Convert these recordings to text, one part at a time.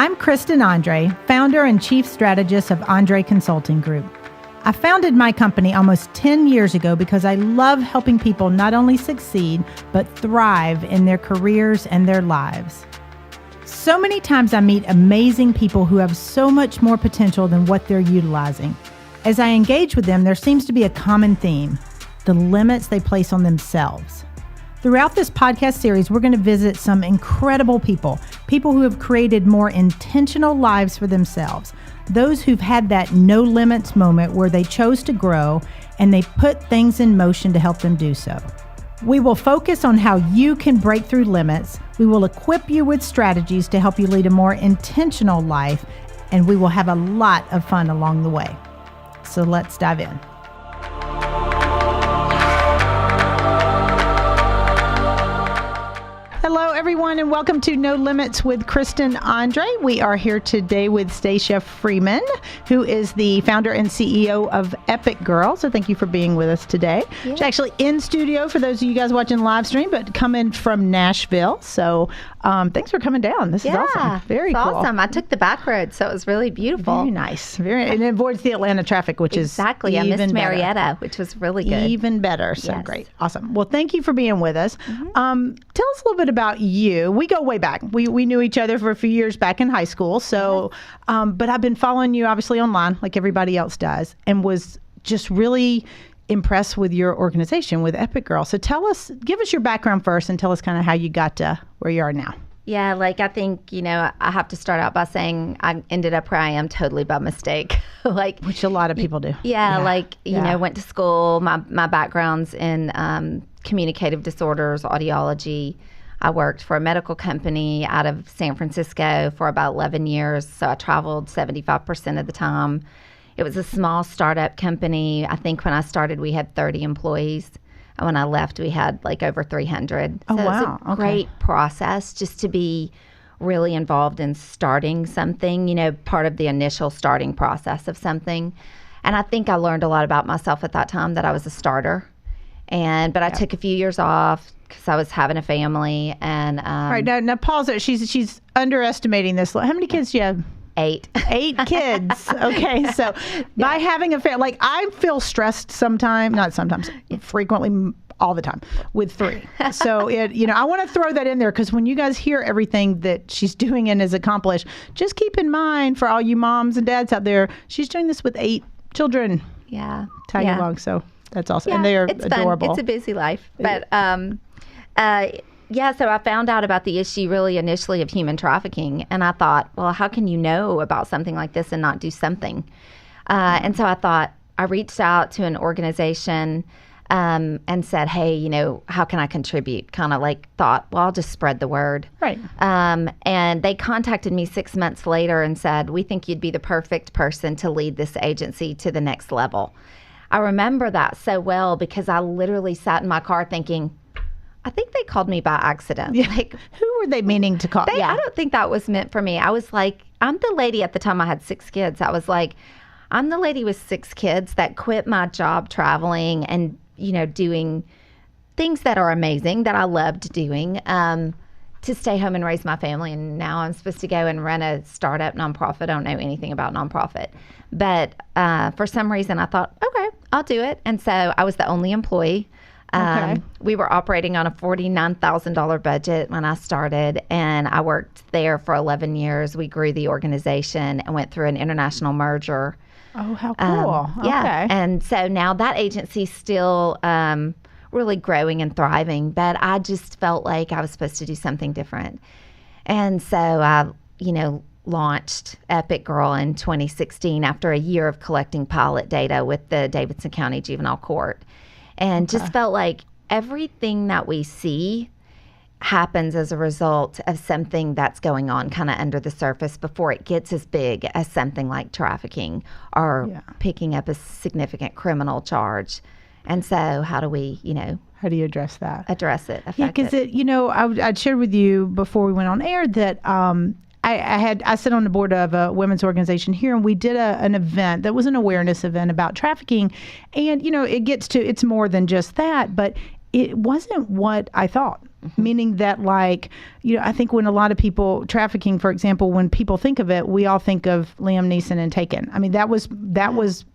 I'm Kristen Andre, founder and chief strategist of Andre Consulting Group. I founded my company almost 10 years ago because I love helping people not only succeed, but thrive in their careers and their lives. So many times I meet amazing people who have so much more potential than what they're utilizing. As I engage with them, there seems to be a common theme: the limits they place on themselves. Throughout this podcast series, we're going to visit some incredible people who have created more intentional lives for themselves, those who've had that no limits moment where they chose to grow and they put things in motion to help them do so. We will focus on how you can break through limits. We will equip you with strategies to help you lead a more intentional life, and we will have a lot of fun along the way. So let's dive in. Hello, everyone, and welcome to No Limits with Kristen Andre. We are here today with Stacia Freeman, who is the founder and CEO of Epic Girl. So thank you for being with us today. Yeah. She's actually in studio for those of you guys watching live stream, but coming from Nashville. So thanks for coming down. This is awesome. Very cool. Awesome. I took the back road, so it was really beautiful. Very nice. And it avoids the Atlanta traffic, which exactly. is I even missed better. Marietta, which was really good. Even better. So yes. Great. Awesome. Well, thank you for being with us. Mm-hmm. Tell us a little bit about you. We go way back. We knew each other for a few years back in high school. So, but I've been following you obviously online like everybody else does, and was just really impressed with your organization, with Epic Girl. So give us your background first and tell us kind of how you got to where you are now. Yeah, I think, I have to start out by saying I ended up where I am totally by mistake. Which a lot of people do. Yeah, went to school. My background's in communicative disorders, audiology. I worked for a medical company out of San Francisco for about 11 years. So I traveled 75% of the time. It was a small startup company. I think when I started, we had 30 employees. And when I left, we had over 300. Oh, so wow. It was a great process just to be really involved in starting something, part of the initial starting process of something. And I think I learned a lot about myself at that time, that I was a starter. But I took a few years off because I was having a family. And all right, now pause it. She's underestimating this. How many kids do you have? 8. 8 kids. Okay, so by having a family, I feel stressed frequently, all the time with 3. So I want to throw that in there because when you guys hear everything that she's doing and has accomplished, just keep in mind for all you moms and dads out there, she's doing this with 8 children. Yeah. Tag along. So that's awesome. Yeah, and they are it's adorable. Fun. It's a busy life. But so I found out about the issue really initially of human trafficking. And I thought, well, how can you know about something like this and not do something? And so I reached out to an organization and said, hey, how can I contribute? Kind of thought, well, I'll just spread the word. Right. And they contacted me 6 months later and said, we think you'd be the perfect person to lead this agency to the next level. I remember that so well because I literally sat in my car thinking, I think they called me by accident. Yeah. Who were they meaning to call? I don't think that was meant for me. I was like, I'm the lady at the time I had 6 kids. I was like, I'm the lady with 6 kids that quit my job traveling and, doing things that are amazing that I loved doing to stay home and raise my family. And now I'm supposed to go and run a startup nonprofit. I don't know anything about nonprofit. But for some reason I thought, okay, I'll do it. And so I was the only employee. We were operating on a $49,000 budget when I started, and I worked there for 11 years. We grew the organization and went through an international merger. Oh, how cool. Yeah. Okay. And so now that agency's still really growing and thriving, but I just felt like I was supposed to do something different. And so I, launched Epic Girl in 2016 after a year of collecting pilot data with the Davidson County Juvenile Court. And just felt like everything that we see happens as a result of something that's going on kind of under the surface before it gets as big as something like trafficking or picking up a significant criminal charge. And so how do we, how do you address that? Address it. Yeah, because I'd shared with you before we went on air that I sit on the board of a women's organization here, and we did an event that was an awareness event about trafficking. And, it's more than just that, but it wasn't what I thought. Meaning that, like, I think when a lot of people, trafficking, for example, when people think of it, we all think of Liam Neeson and Taken. I mean, that was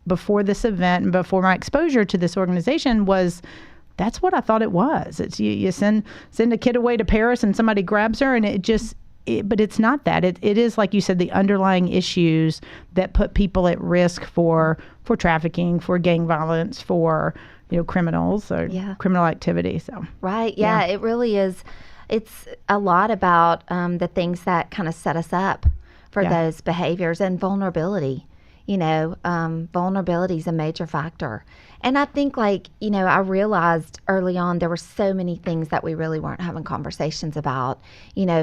before this event and before my exposure to this organization that's what I thought it was. It's you send a kid away to Paris and somebody grabs her, and but it's not that. It is, like you said, the underlying issues that put people at risk for trafficking, for gang violence, for criminals or criminal activity. So right, yeah, it really is. It's a lot about the things that kind of set us up for those behaviors, and vulnerability. Vulnerability is a major factor. And I think, like, I realized early on there were so many things that we really weren't having conversations about.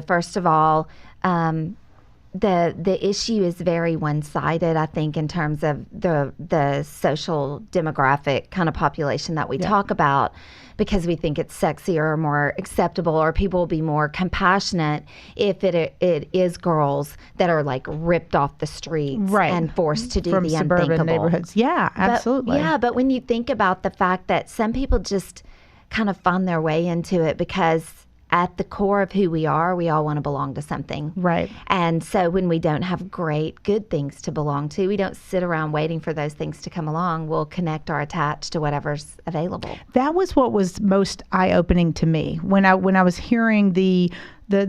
First of all, the issue is very one-sided, I think, in terms of the social demographic kind of population that we talk about, because we think it's sexier or more acceptable, or people will be more compassionate if it is girls that are, like, ripped off the streets and forced to do from the suburban unthinkable neighborhoods. Yeah, absolutely. But when you think about the fact that some people just kind of find their way into it because at the core of who we are, we all want to belong to something. Right. And so when we don't have great, good things to belong to, we don't sit around waiting for those things to come along. We'll connect or attach to whatever's available. That was what was most eye-opening to me. When I was hearing the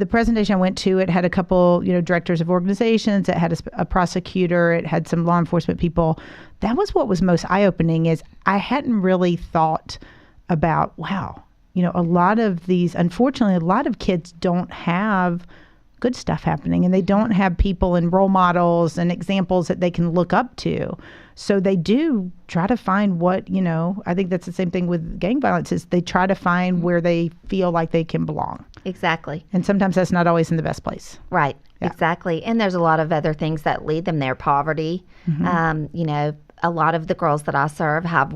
presentation I went to, it had a couple, directors of organizations, it had a prosecutor, it had some law enforcement people. That was what was most eye-opening, is I hadn't really thought about, wow, a lot of these, unfortunately, a lot of kids don't have good stuff happening, and they don't have people and role models and examples that they can look up to. So they do try to find what, I think that's the same thing with gang violence, is they try to find where they feel like they can belong. Exactly. And sometimes that's not always in the best place. Right. Yeah. Exactly. And there's a lot of other things that lead them there. Poverty. A lot of the girls that I serve have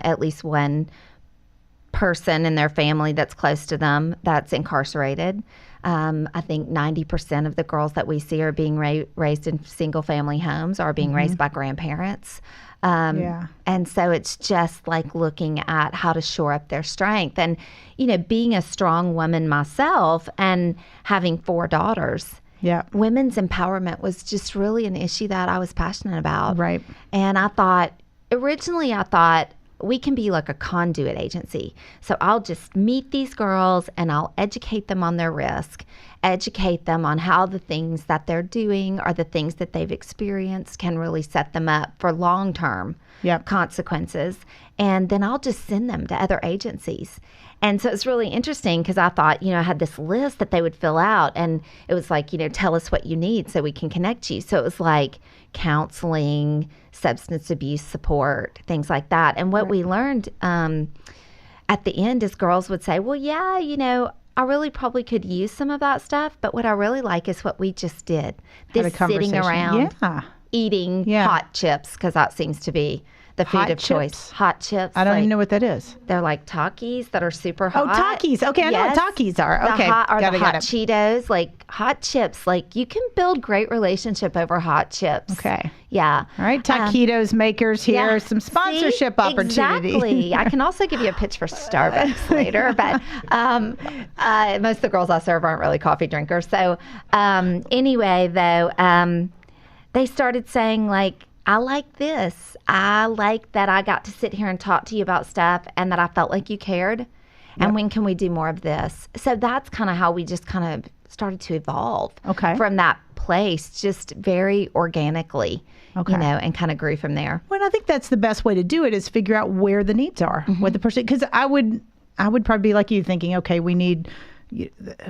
at least one person in their family that's close to them that's incarcerated. I think 90% of the girls that we see are being raised in single family homes or being raised by grandparents. And so it's just like looking at how to shore up their strength. And, being a strong woman myself and having 4 daughters, women's empowerment was just really an issue that I was passionate about. Right. And originally I thought, we can be like a conduit agency. So I'll just meet these girls and I'll educate them on their risk, educate them on how the things that they're doing or the things that they've experienced can really set them up for long-term consequences. And then I'll just send them to other agencies. And so it's really interesting because I thought, I had this list that they would fill out, and it was like, tell us what you need so we can connect you. So it was like counseling, substance abuse support, things like that. And what we learned at the end is girls would say, well, yeah, I really probably could use some of that stuff, but what I really like is what we just did. This sitting around eating hot chips, because that seems to be the food of choice. Hot chips. I don't even know what that is. They're like Takis that are super hot. Oh, Takis. Okay, I know what Takis are. Okay. The hot Cheetos, like hot chips. Like, you can build great relationship over hot chips. Okay. Yeah. All right, taquitos makers here. Some sponsorship opportunity. Exactly. I can also give you a pitch for Starbucks later, but most of the girls I serve aren't really coffee drinkers. So anyway, though, they started saying, like, I like this. I like that I got to sit here and talk to you about stuff and that I felt like you cared. And when can we do more of this? So that's kind of how we just kind of started to evolve from that place, just very organically, and kind of grew from there. Well, I think that's the best way to do it, is figure out where the needs are, what the person, because I would probably be like you, thinking, okay, we need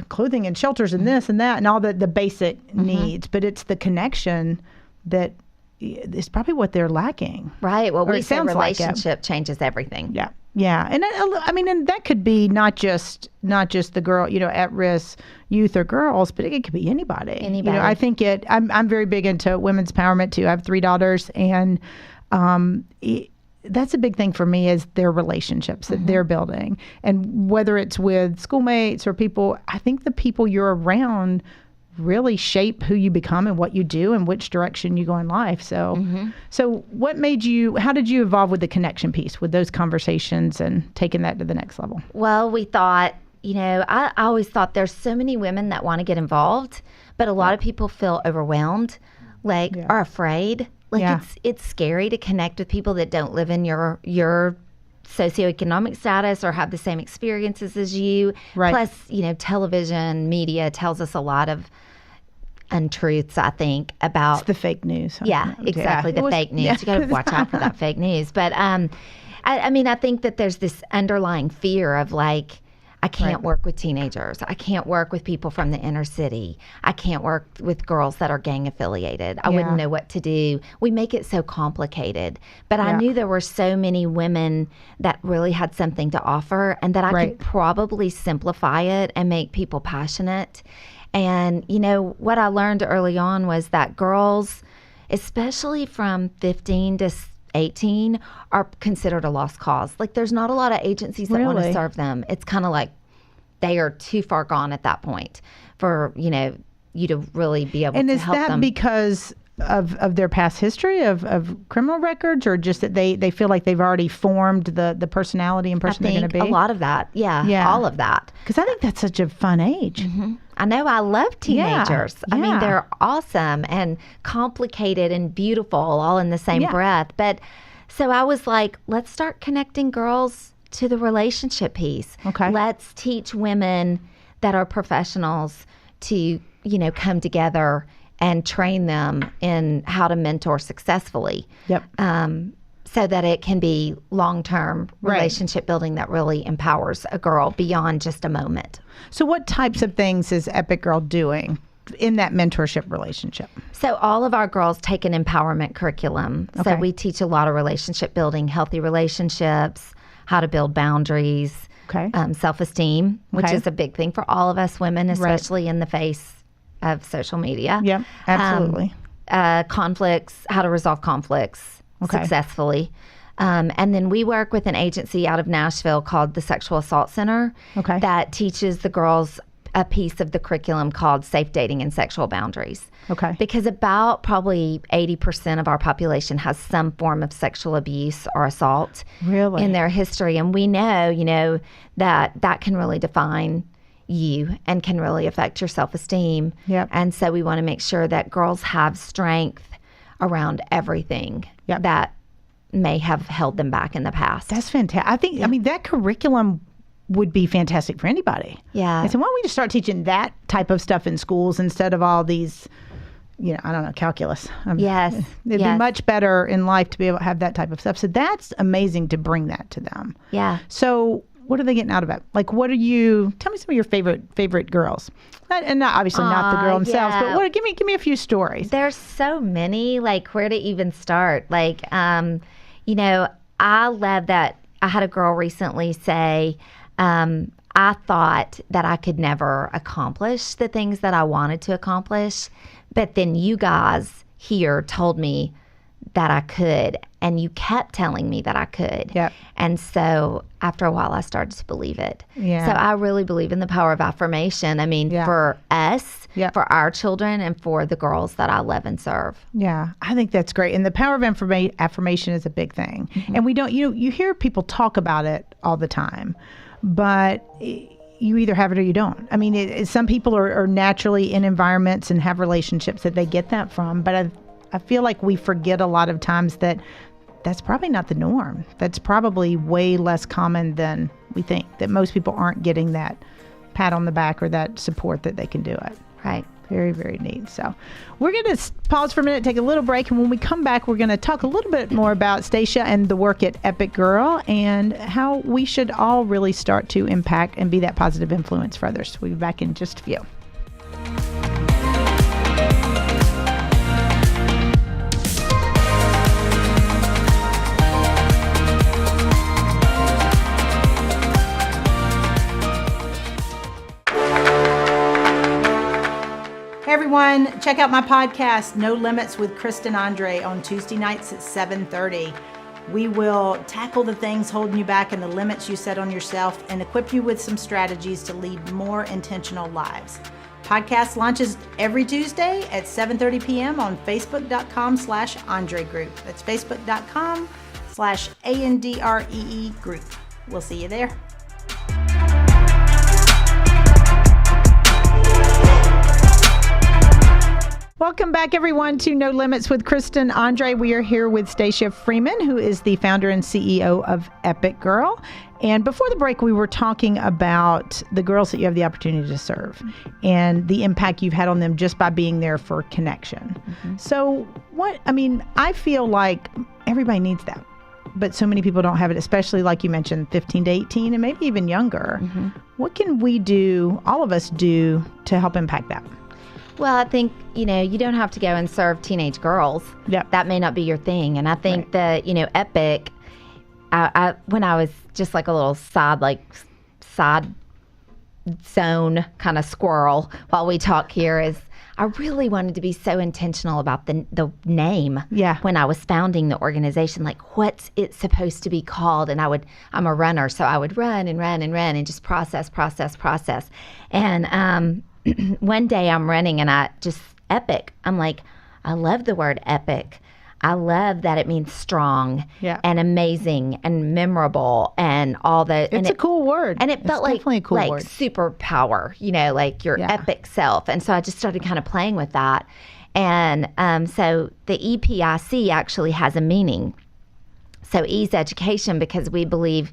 clothing and shelters and this and that and all the basic needs, but it's the connection that is probably what they're lacking. Right. Well, we say relationship changes everything. Yeah. Yeah. And and that could be not just the girl, at risk youth or girls, but it could be anybody. I think I'm very big into women's empowerment too. I have 3 daughters, and that's a big thing for me, is their relationships that they're building. And whether it's with schoolmates or people, I think the people you're around really shape who you become and what you do and which direction you go in life. So, so how did you evolve with the connection piece, with those conversations and taking that to the next level? Well, we thought I always thought there's so many women that want to get involved, but a lot of people feel overwhelmed, are afraid. It's scary to connect with people that don't live in your socioeconomic status or have the same experiences as you. Right. Plus, television media tells us a lot of untruths, I think, about it's the fake news. Yeah, exactly. The fake news. You got to watch out for that fake news. But I think that there's this underlying fear of I can't work with teenagers. I can't work with people from the inner city. I can't work with girls that are gang affiliated. I wouldn't know what to do. We make it so complicated. But I knew there were so many women that really had something to offer, and that I could probably simplify it and make people passionate. And, what I learned early on was that girls, especially from 15 to 18, are considered a lost cause. There's not a lot of agencies that want to serve them. It's kind of they are too far gone at that point for, you to really be able to help them. And is that because of their past history of criminal records, or just that they feel like they've already formed the personality and person they're going to be? A lot of that. Yeah. All of that. Because I think that's such a fun age. Mm-hmm. I know. I love teenagers. Yeah. I mean, they're awesome and complicated and beautiful all in the same breath. But so I was like, let's start connecting girls to the relationship piece. Okay. Let's teach women that are professionals to, come together and train them in how to mentor successfully. Yep. So that it can be long-term relationship building that really empowers a girl beyond just a moment. So what types of things is Epic Girl doing in that mentorship relationship? So all of our girls take an empowerment curriculum. Okay. So we teach a lot of relationship building, healthy relationships, how to build boundaries, self-esteem, which is a big thing for all of us women, especially in the face of social media. Yeah, absolutely. Conflicts, how to resolve conflicts successfully. And then we work with an agency out of Nashville called the Sexual Assault Center that teaches the girls a piece of the curriculum called Safe Dating and Sexual Boundaries. Okay. Because about probably 80% of our population has some form of sexual abuse or assault in their history. And we know, that can really define you and can really affect your self-esteem. Yep. And so we want to make sure that girls have strength around everything that may have held them back in the past. That's fantastic. I think, that curriculum would be fantastic for anybody. Yeah. And so why don't we just start teaching that type of stuff in schools instead of all these, calculus. Yes. It'd be much better in life to be able to have that type of stuff. So that's amazing to bring that to them. Yeah. So what are they getting out of it? Tell me some of your favorite girls. And not, obviously not the girl themselves, but give me a few stories. There's so many, where to even start. I love that I had a girl recently say, I thought that I could never accomplish the things that I wanted to accomplish, but then you guys here told me that I could, and you kept telling me that I could. Yep. And so after a while, I started to believe it. Yeah. So I really believe in the power of affirmation. I mean, for us, for our children, and for the girls that I love and serve. Yeah, I think that's great. And the power of affirmation is a big thing. Mm-hmm. And we don't, you hear people talk about it all the time, but you either have it or you don't. I mean, some people are naturally in environments and have relationships that they get that from, but I feel like we forget a lot of times that that's probably not the norm. That's probably way less common than we think, that most people aren't getting that pat on the back or that support that they can do it. Right. Very, very neat. So we're going to pause for a minute, take a little break. And when we come back, we're going to talk a little bit more about Stacia and the work at Epic Girl and how we should all really start to impact and be that positive influence for others. We'll be back in just a few. Hey everyone, check out my podcast, No Limits with Kristen Andre, on Tuesday nights at 7:30. We will tackle the things holding you back and the limits you set on yourself and equip you with some strategies to lead more intentional lives. Podcast launches every Tuesday at 7:30 p.m. on facebook.com/Andre Group. That's facebook.com/ANDREE Group. We'll see you there. Welcome back, everyone, to No Limits with Kristen Andre. We are here with Stacia Freeman, who is the founder and CEO of Epic Girl. And before the break, we were talking about the girls that you have the opportunity to serve and the impact you've had on them just by being there for connection. So I feel like everybody needs that, but so many people don't have it, especially like you mentioned, 15 to 18 and maybe even younger. What can we do, all of us do, to help impact that? Well, I think, you don't have to go and serve teenage girls. Yep. That may not be your thing. And I think that, Epic, when I was just like a little side zone kind of squirrel while we talk here, is I really wanted to be so intentional about the name. Yeah. When I was founding the organization, like, what's it supposed to be called? And I'm a runner, so I would run and just process. And one day I'm running and Epic. I'm like, I love the word epic. I love that it means strong and amazing and memorable and all that. It's a cool word. And it felt like definitely a cool word. Superpower, like your epic self. And so I just started kind of playing with that. And so the EPIC actually has a meaning. So E's education, because we believe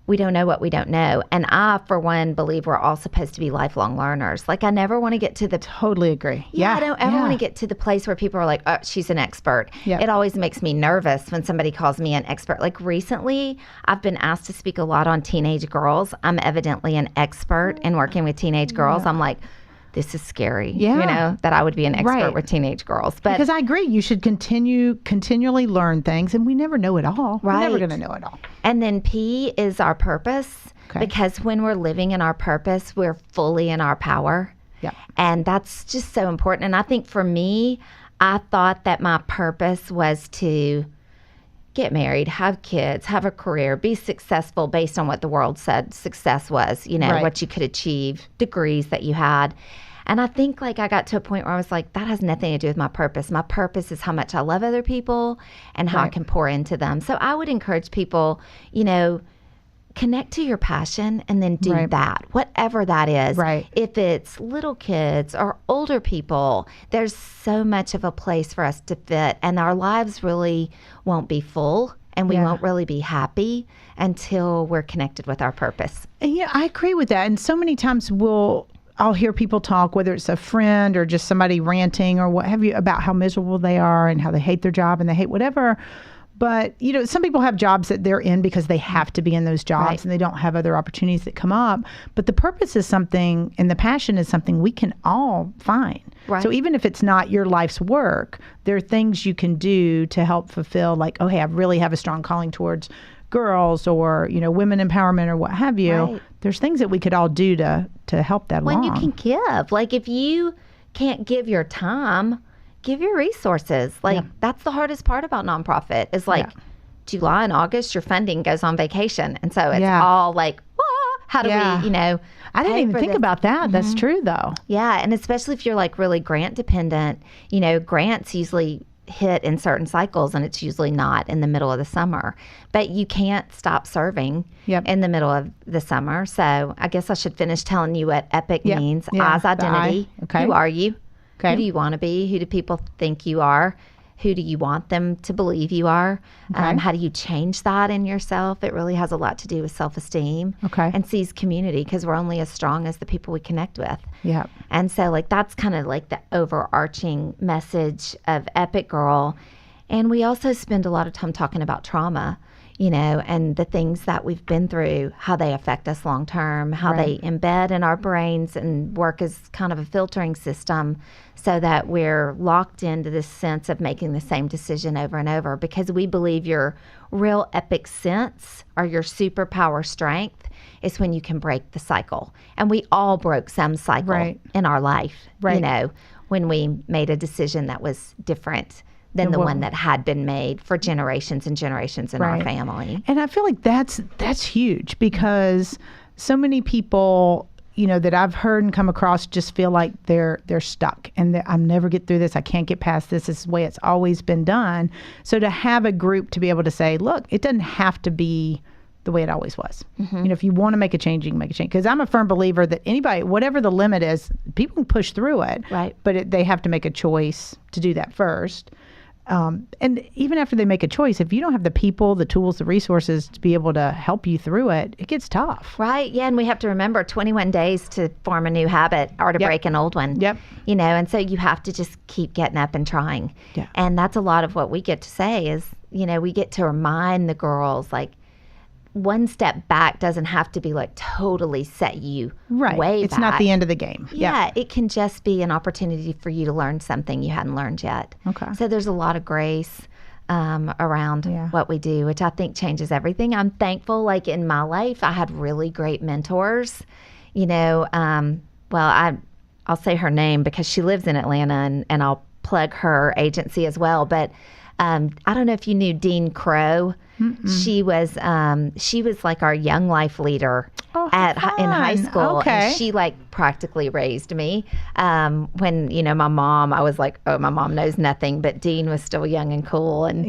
we don't know what we don't know. And I, for one, believe we're all supposed to be lifelong learners. Like, I never want to get to the... Totally agree. I don't ever want to get to the place where people are like, oh, she's an expert. It always makes me nervous when somebody calls me an expert. Like, recently, I've been asked to speak a lot on teenage girls. I'm evidently an expert in working with teenage girls. I'm like, this is scary, that I would be an expert with teenage girls. But because I agree, you should continually learn things, and we never know it all. Right. We're never going to know it all. And then P is our purpose, because when we're living in our purpose, we're fully in our power. And that's just so important. And I think for me, I thought that my purpose was to get married, have kids, have a career, be successful based on what the world said success was, what you could achieve, degrees that you had. And I think I got to a point where I was like, that has nothing to do with my purpose. My purpose is how much I love other people and how I can pour into them. So I would encourage people, connect to your passion and then do that, whatever that is. If it's little kids or older people, there's so much of a place for us to fit, and our lives really won't be full and we won't really be happy until we're connected with our purpose. Yeah, I agree with that. And so many times I'll hear people talk, whether it's a friend or just somebody ranting or what have you, about how miserable they are and how they hate their job and they hate whatever. But, some people have jobs that they're in because they have to be in those jobs and they don't have other opportunities that come up. But the purpose is something, and the passion is something we can all find. So even if it's not your life's work, there are things you can do to help fulfill, like, oh, hey, I really have a strong calling towards girls or, women empowerment or what have you. There's things that we could all do to help that along. When you can give. Like, if you can't give your time, give your resources. That's the hardest part about nonprofit is July and August, your funding goes on vacation. And so it's all like, how do we, I didn't even think about that. That's true, though. Yeah. And especially if you're really grant dependent, grants usually hit in certain cycles, and it's usually not in the middle of the summer. But you can't stop serving in the middle of the summer. So I guess I should finish telling you what EPIC means. I's identity. Who are you? Who do you want to be? Who do people think you are? Who do you want them to believe you are? How do you change that in yourself? It really has a lot to do with self-esteem. And C's community, because we're only as strong as the people we connect with. And so that's kind of the overarching message of Epic Girl. And we also spend a lot of time talking about trauma, and the things that we've been through, how they affect us long term, how they embed in our brains and work as kind of a filtering system so that we're locked into this sense of making the same decision over and over, because we believe your real epic sense or your superpower strength is when you can break the cycle. And we all broke some cycle in our life, when we made a decision that was different than the one that had been made for generations and generations in our family. And I feel like that's huge, because so many people, that I've heard and come across just feel like they're stuck and I'll never get through this. I can't get past this. This is the way it's always been done. So to have a group to be able to say, look, it doesn't have to be the way it always was. If you want to make a change, you can make a change. Because I'm a firm believer that anybody, whatever the limit is, people can push through it. Right. But they have to make a choice to do that first. And even after they make a choice, if you don't have the people, the tools, the resources to be able to help you through it, it gets tough. Right. Yeah. And we have to remember 21 days to form a new habit or to break an old one. Yep. And so you have to just keep getting up and trying. Yeah. And that's a lot of what we get to say is, we get to remind the girls, like, one step back doesn't have to be like totally set you way It's back. not the end of the game. Yeah, it can just be an opportunity for you to learn something you hadn't learned yet. Okay. So there's a lot of grace around what we do, which I think changes everything. I'm thankful, like in my life, I had really great mentors. I'll say her name because she lives in Atlanta, and I'll plug her agency as well. But I don't know if you knew Dean Crow. She was like our young life leader in high school. Okay. And she like practically raised me. When, my mom, I was like, oh, my mom knows nothing, but Dean was still young and cool and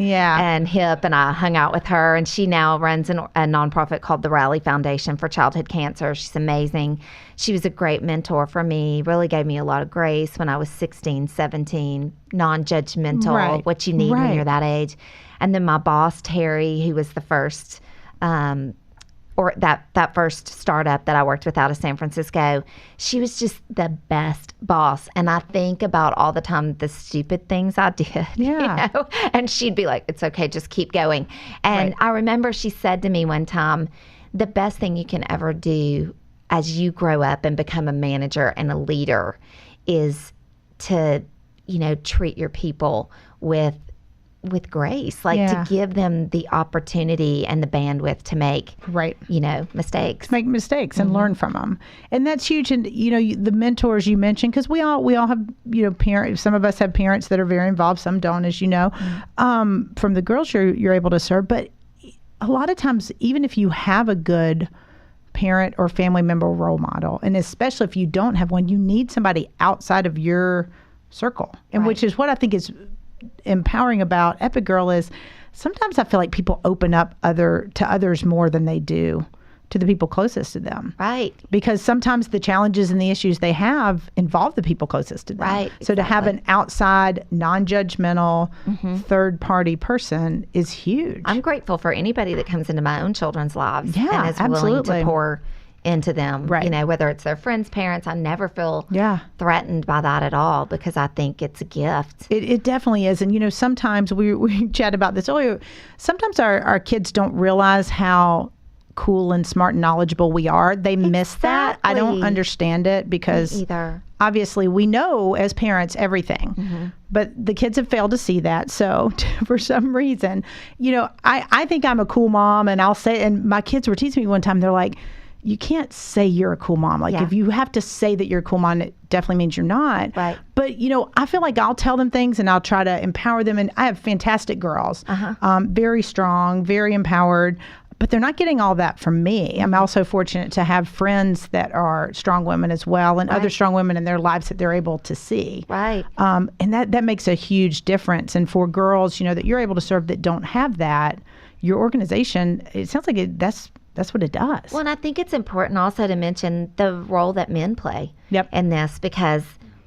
hip. And I hung out with her, and she now runs a nonprofit called the Rally Foundation for Childhood Cancer. She's amazing. She was a great mentor for me, really gave me a lot of grace when I was 16, 17, non-judgmental, what you need when you're that age. And then my boss, Terry, who was the first, that first startup that I worked with out of San Francisco, she was just the best boss. And I think about all the time the stupid things I did, and she'd be like, it's okay, just keep going. And I remember she said to me one time, the best thing you can ever do as you grow up and become a manager and a leader is to, treat your people with grace, to give them the opportunity and the bandwidth to make, mistakes. To make mistakes and learn from them. And that's huge. And, the mentors you mentioned, because we all have, parents, some of us have parents that are very involved, some don't, as you know, from the girls you're able to serve. But a lot of times, even if you have a good parent or family member role model, and especially if you don't have one, you need somebody outside of your circle. And which is what I think is empowering about Epic Girl is sometimes I feel like people open up to others more than they do to the people closest to them. Right. Because sometimes the challenges and the issues they have involve the people closest to them. Right. So to have an outside, non-judgmental, third-party person is huge. I'm grateful for anybody that comes into my own children's lives and is absolutely willing to pour into them. Whether it's their friends, parents, I never feel threatened by that at all because I think it's a gift. It definitely is. And, sometimes we chat about this earlier. Sometimes our kids don't realize how cool and smart and knowledgeable we are. They miss that. I don't understand it because obviously we know as parents everything, but the kids have failed to see that. So for some reason, I think I'm a cool mom, and I'll say, and my kids were teasing me one time, they're like, you can't say you're a cool mom. If you have to say that you're a cool mom, it definitely means you're not. Right. But, I feel like I'll tell them things and I'll try to empower them. And I have fantastic girls, very strong, very empowered, but they're not getting all that from me. I'm also fortunate to have friends that are strong women as well, and other strong women in their lives that they're able to see. Right. And that makes a huge difference. And for girls, that you're able to serve that don't have that, your organization, it sounds like that's what it does. Well, and I think it's important also to mention the role that men play in this, because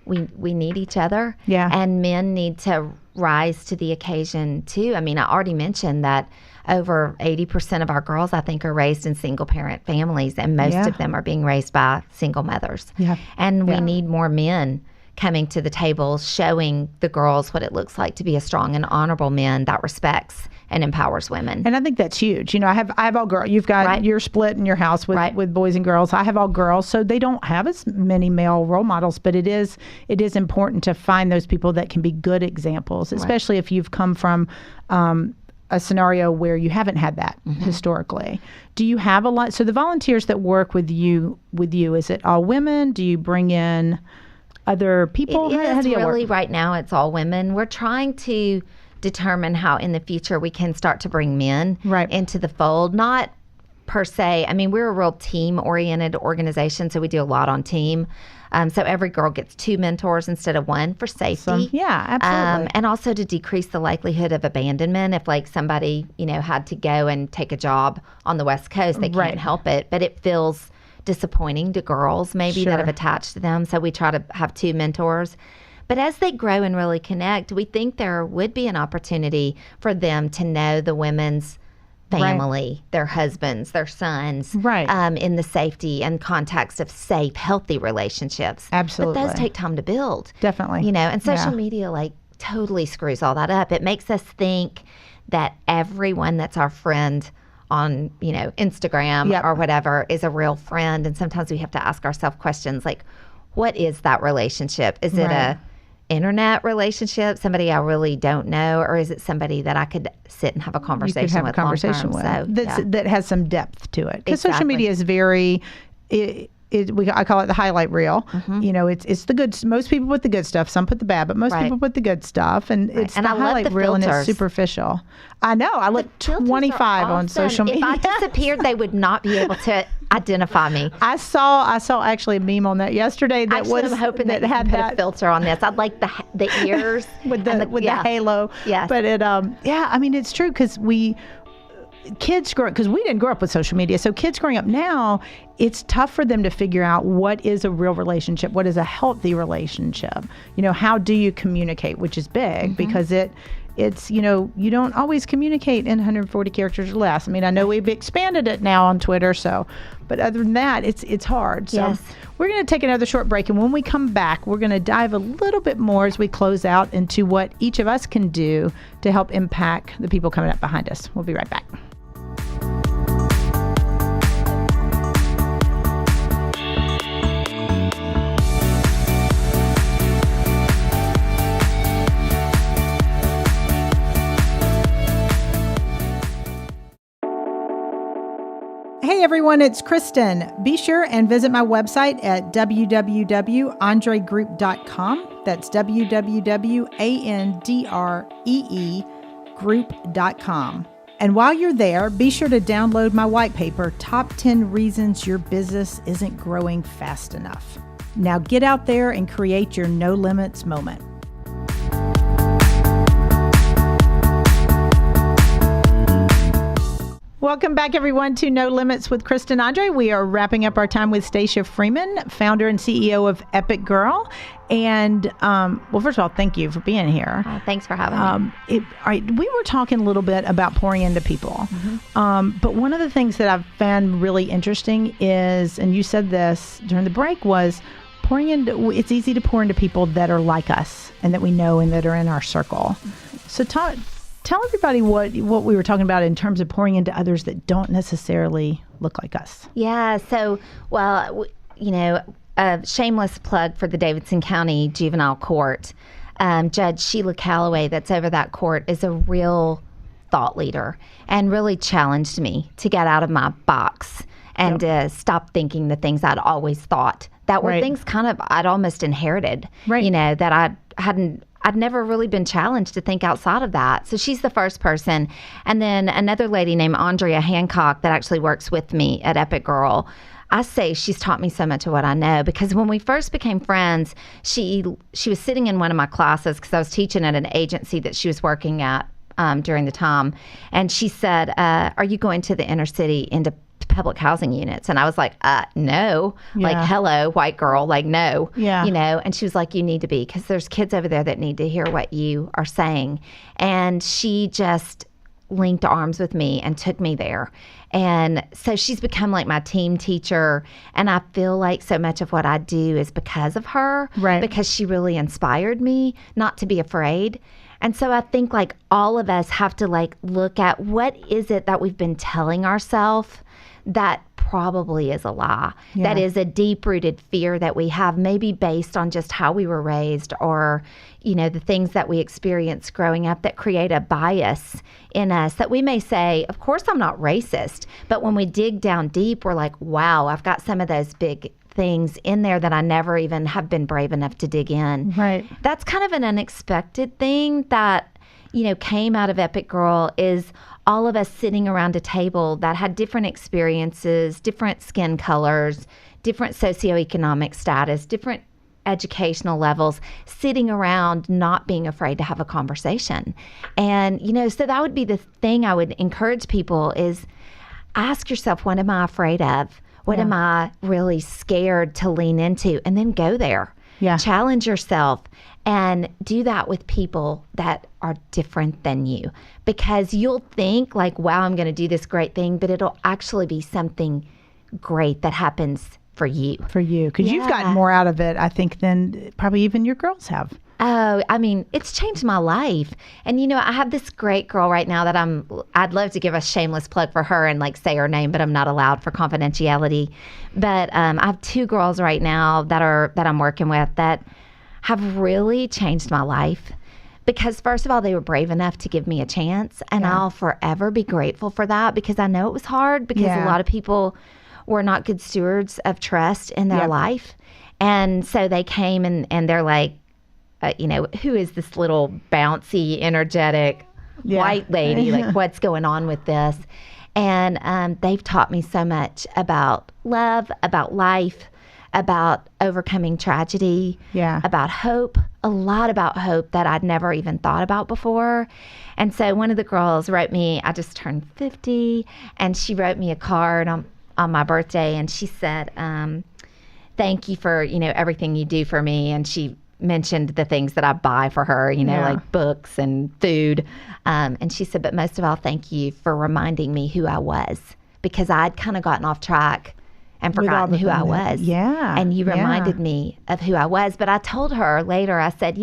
we need each other. Yeah. And men need to rise to the occasion too. I mean, I already mentioned that over 80% of our girls, I think, are raised in single parent families, and most of them are being raised by single mothers. Yeah. And we need more men coming to the table, showing the girls what it looks like to be a strong and honorable man that respects and empowers women. And I think that's huge. I have all girls. You've got your split in your house with boys and girls. I have all girls, so they don't have as many male role models. But it is important to find those people that can be good examples, especially if you've come from a scenario where you haven't had that historically. Do you have a lot? So the volunteers that work with you, is it all women? Do you bring in other people? How do you really work? Right now it's all women. We're trying to determine how in the future we can start to bring men into the fold. Not per se. I mean, we're a real team-oriented organization, so we do a lot on team. So every girl gets 2 mentors instead of 1 for safety. Yeah, absolutely. And also to decrease the likelihood of abandonment. If like somebody, had to go and take a job on the West Coast, they can't help it. But it feels disappointing to girls maybe that have attached to them. So we try to have 2 mentors. But as they grow and really connect, we think there would be an opportunity for them to know the women's family, their husbands, their sons, in the safety and context of safe, healthy relationships. Absolutely. But those take time to build. Definitely. And social media like totally screws all that up. It makes us think that everyone that's our friend on, Instagram or whatever is a real friend. And sometimes we have to ask ourselves questions like, what is that relationship? Is it a internet relationship, somebody I really don't know, or is it somebody that I could sit and have a conversation with that has some depth to it? Because social media is very, I call it the highlight reel. It's the good. Most people put the good stuff. Some put the bad, but most people put the good stuff, and it's the highlight reel, and it's superficial. I know. I look 25 on social media. If I disappeared, they would not be able to identify me. I saw actually a meme on that yesterday that I'm hoping that had put a filter on this. I'd like the ears with the halo. Yes. But it's true because kids because we didn't grow up with social media. So kids growing up now, it's tough for them to figure out what is a real relationship, what is a healthy relationship. How do you communicate, which is big because it's you don't always communicate in 140 characters or less. I know we've expanded it now on Twitter, but other than that, it's hard. So we're going to take another short break, and when we come back, we're going to dive a little bit more as we close out into what each of us can do to help impact the people coming up behind us. We'll be right back. Hey everyone, it's Kristen. Be sure and visit my website at www.andregroup.com. That's www.andreegroup.com. And while you're there, be sure to download my white paper, Top 10 Reasons Your Business Isn't Growing Fast Enough. Now get out there and create your no limits moment. Welcome back, everyone, to No Limits with Kristen Andre. We are wrapping up our time with Stacia Freeman, founder and CEO of Epic Girl. And, first of all, thank you for being here. Thanks for having me. We were talking a little bit about pouring into people. But one of the things that I've found really interesting is, and you said this during the break, was it's easy to pour into people that are like us and that we know and that are in our circle. So tell everybody what we were talking about in terms of pouring into others that don't necessarily look like us. Yeah. So, a shameless plug for the Davidson County Juvenile Court. Judge Sheila Calloway, that's over that court, is a real thought leader and really challenged me to get out of my box and to stop thinking the things I'd always thought that were things I'd almost inherited, that I'd never really been challenged to think outside of that. So she's the first person. And then another lady named Andrea Hancock that actually works with me at Epic Girl. I say she's taught me so much of what I know because when we first became friends, she was sitting in one of my classes because I was teaching at an agency that she was working at during the time. And she said, are you going to the inner city into public housing units? And I was like, no. Like, hello, white girl, like, no. And she was like, you need to be, because there's kids over there that need to hear what you are saying. And she just linked arms with me and took me there. And so she's become like my team teacher. And I feel like so much of what I do is because of her, because she really inspired me not to be afraid. And so I think like all of us have to like look at what is it that we've been telling ourselves that probably is a lie. That is a deep-rooted fear that we have, maybe based on just how we were raised or, the things that we experienced growing up that create a bias in us that we may say, of course I'm not racist. But when we dig down deep, we're like, wow, I've got some of those big things in there that I never even have been brave enough to dig in. That's kind of an unexpected thing that, came out of Epic Girl is all of us sitting around a table that had different experiences, different skin colors, different socioeconomic status, different educational levels, sitting around not being afraid to have a conversation. And, so that would be the thing I would encourage people is ask yourself, what am I afraid of? What am I really scared to lean into? And then go there. Yeah. Challenge yourself and do that with people that are different than you, because you'll think like, wow, I'm going to do this great thing, but it'll actually be something great that happens for you. For you, because you've gotten more out of it, I think, than probably even your girls have. Oh, I mean, it's changed my life. And, I have this great girl right now that I'd love to give a shameless plug for her and like say her name, but I'm not allowed for confidentiality. But I have 2 girls right now that I'm working with that have really changed my life. Because first of all, they were brave enough to give me a chance. And I'll forever be grateful for that, because I know it was hard, because a lot of people were not good stewards of trust in their life. And so they came and they're like, who is this little bouncy, energetic white lady? Like, what's going on with this? And they've taught me so much about love, about life, about overcoming tragedy, about hope, a lot about hope that I'd never even thought about before. And so one of the girls wrote me, I just turned 50, and she wrote me a card on my birthday, and she said, thank you for, everything you do for me. And she mentioned the things that I buy for her, like books and food. And she said, but most of all, thank you for reminding me who I was, because I'd kind of gotten off track and forgotten who I was. Yeah. And you reminded me of who I was. But I told her later, I said,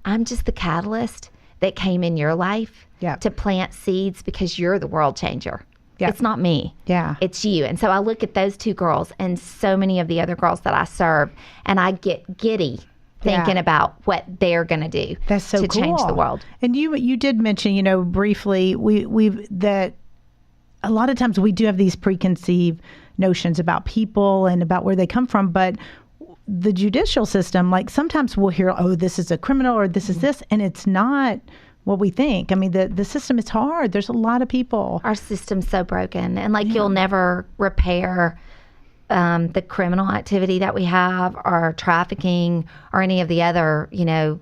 I'm just the catalyst that came in your life to plant seeds, because you're the world changer. Yeah. It's not me. Yeah. It's you. And so I look at those 2 girls and so many of the other girls that I serve, and I get giddy thinking about what they're going to do to change the world. And you did mention, briefly, that a lot of times we do have these preconceived notions about people and about where they come from, but the judicial system, like sometimes we'll hear, oh, this is a criminal or this is this, and it's not what we think. I mean, the system is hard. There's a lot of people. Our system's so broken, and you'll never repair the criminal activity that we have, or trafficking, or any of the other,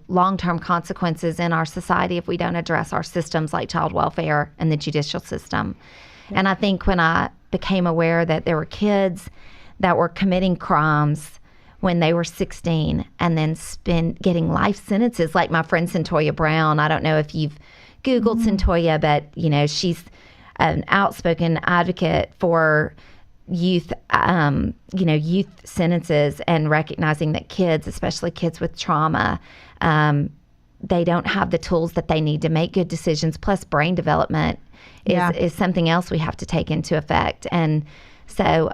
long-term consequences in our society if we don't address our systems like child welfare and the judicial system. Yeah. And I think when I became aware that there were kids that were committing crimes when they were 16 and then getting life sentences, like my friend Centoya Brown. I don't know if you've Googled Centoya, but, she's an outspoken advocate for youth sentences, and recognizing that kids, especially kids with trauma, they don't have the tools that they need to make good decisions. Plus, brain development is something else we have to take into effect. And so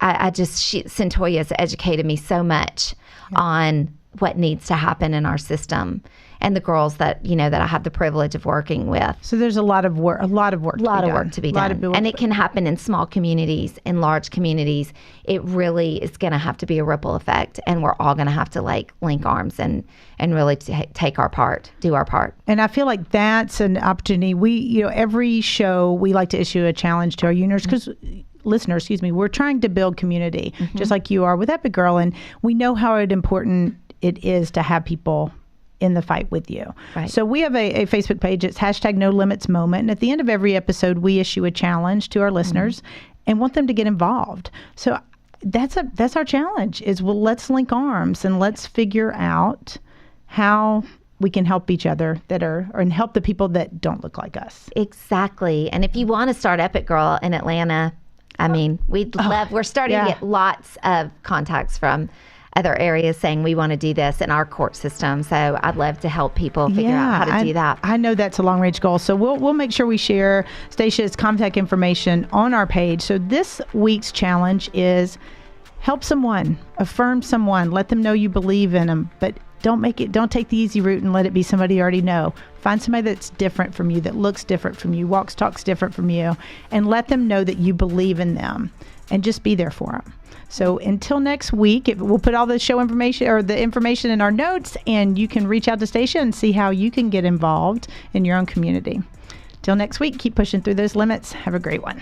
Centoya has educated me so much on what needs to happen in our system, and the girls that I have the privilege of working with. So there's a lot of work to be done. And it can happen in small communities, in large communities. It really is going to have to be a ripple effect, and we're all going to have to link arms and really take our part, do our part. And I feel like that's an opportunity. We, every show we like to issue a challenge to our listeners, we're trying to build community, just like you are with Epic Girl, and we know how important it is to have people in the fight with you. Right. So we have a Facebook page. It's #NoLimitsMoment. And at the end of every episode, we issue a challenge to our listeners and want them to get involved. So that's our challenge is, let's link arms and let's figure out how we can help each other and help the people that don't look like us. Exactly. And if you want to start Epic Girl in Atlanta, we're starting to get lots of contacts from other areas saying we want to do this in our court system. So I'd love to help people figure out how to do that. I know that's a long range goal. So we'll make sure we share Stacia's contact information on our page. So this week's challenge is help someone, affirm someone, let them know you believe in them, but don't take the easy route and let it be somebody you already know. Find somebody that's different from you, that looks different from you, walks, talks different from you, and let them know that you believe in them, and just be there for them. So until next week, we'll put all the show information or the information in our notes, and you can reach out to Stacia and see how you can get involved in your own community. Till next week, keep pushing through those limits. Have a great one.